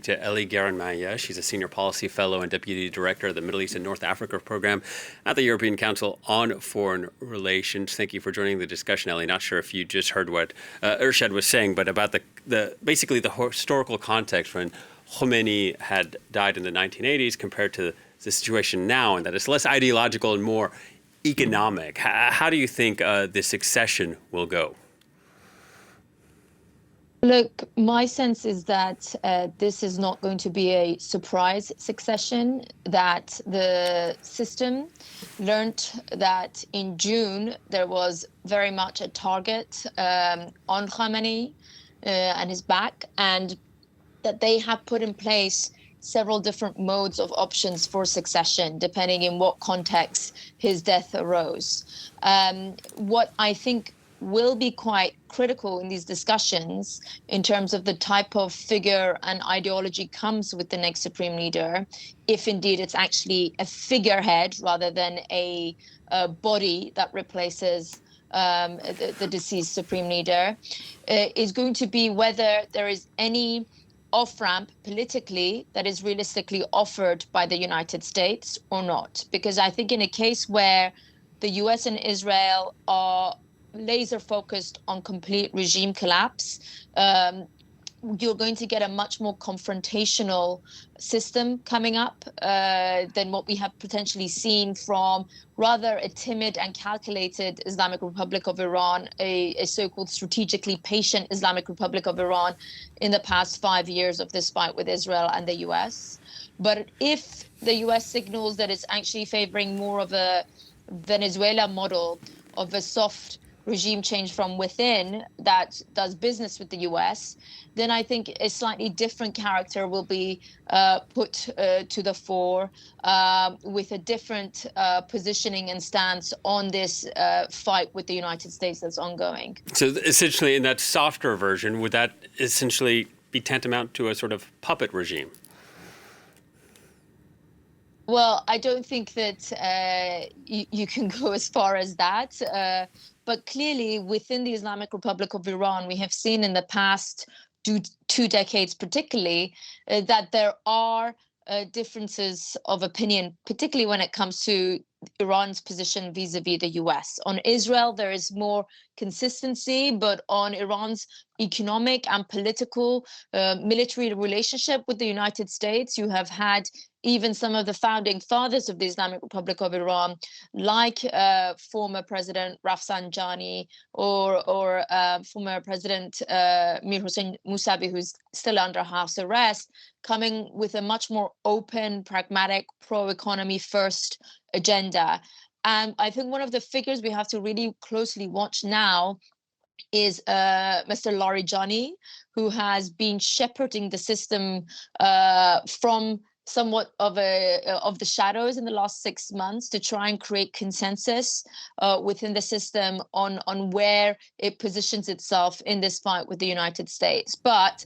To Ellie Geranmayeh. She's a senior policy fellow and deputy director of the Middle East and North Africa program at the European Council on Foreign Relations. Thank you for joining the discussion, Ellie. Not sure if you just heard what Urshad was saying, but about basically the historical context when Khamenei had died in the 1980s compared to the situation now, and that it's less ideological and more economic. How do you think the succession will go? Look, my sense is that this is not going to be a surprise succession, that the system learned that in June there was very much a target on Khamenei and his back, and that they have put in place several different modes of options for succession, depending in what context his death arose. What I think will be quite critical in these discussions in terms of the type of figure and ideology comes with the next supreme leader, if indeed it's actually a figurehead rather than a body that replaces the deceased supreme leader, is going to be whether there is any off-ramp politically that is realistically offered by the United States or not. Because I think in a case where the US and Israel are laser focused on complete regime collapse, you're going to get a much more confrontational system coming up than what we have potentially seen from rather a timid and calculated Islamic Republic of Iran, a so-called strategically patient Islamic Republic of Iran in the past 5 years of this fight with Israel and the US. But if the US signals that it's actually favoring more of a Venezuela model of a soft regime change from within that does business with the US, then I think a slightly different character will be put to the fore with a different positioning and stance on this fight with the United States that's ongoing. So essentially, in that softer version, would that essentially be tantamount to a sort of puppet regime? Well, I don't think that you can go as far as that. But clearly, within the Islamic Republic of Iran, we have seen in the past two decades particularly that there are differences of opinion, particularly when it comes to Iran's position vis-a-vis the US. On Israel, there is more consistency, but on Iran's economic and political military relationship with the United States, you have had even some of the founding fathers of the Islamic Republic of Iran, like former President Rafsanjani or former President Mir Hossein Mousavi, who's still under house arrest, coming with a much more open, pragmatic, pro-economy first agenda. And I think one of the figures we have to really closely watch now is Mr. Larijani, who has been shepherding the system from somewhat of the shadows in the last 6 months to try and create consensus within the system on where it positions itself in this fight with the United States. But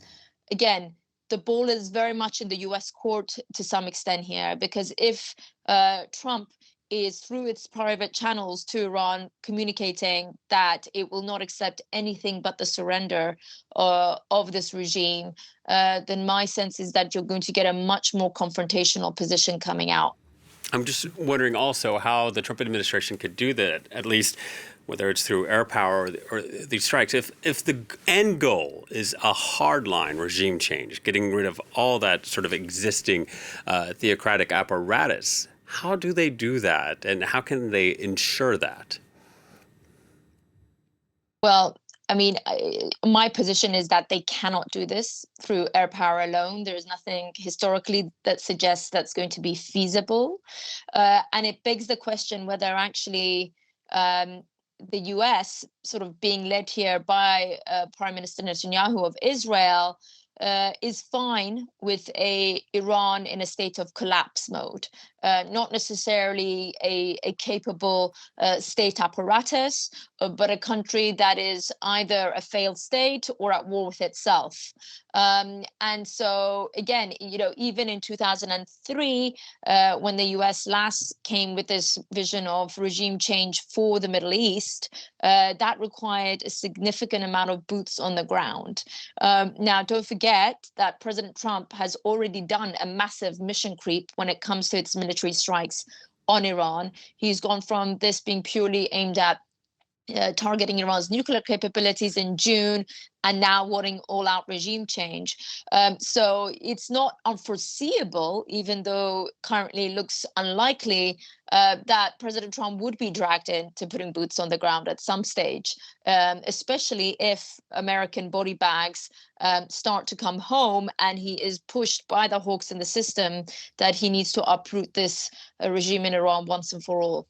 again, the ball is very much in the US court to some extent here, because if Trump is through its private channels to Iran communicating that it will not accept anything but the surrender of this regime, then my sense is that you're going to get a much more confrontational position coming out. I'm just wondering also how the Trump administration could do that, at least whether it's through air power or these strikes. If the end goal is a hardline regime change, getting rid of all that sort of existing theocratic apparatus, how do they do that, and how can they ensure that? Well, I mean, my position is that they cannot do this through air power alone. There is nothing historically that suggests that's going to be feasible. And it begs the question whether actually the US, sort of being led here by Prime Minister Netanyahu of Israel, is fine with Iran in a state of collapse mode. not necessarily a capable state apparatus, but a country that is either a failed state or at war with itself. And so, again, even in 2003, when the US last came with this vision of regime change for the Middle East, that required a significant amount of boots on the ground. Now, don't forget that President Trump has already done a massive mission creep when it comes to its military strikes on Iran. He's gone from this being purely aimed at targeting Iran's nuclear capabilities in June, and now wanting all-out regime change. So it's not unforeseeable, even though currently looks unlikely, that President Trump would be dragged into putting boots on the ground at some stage, especially if American body bags start to come home and he is pushed by the hawks in the system that he needs to uproot this regime in Iran once and for all.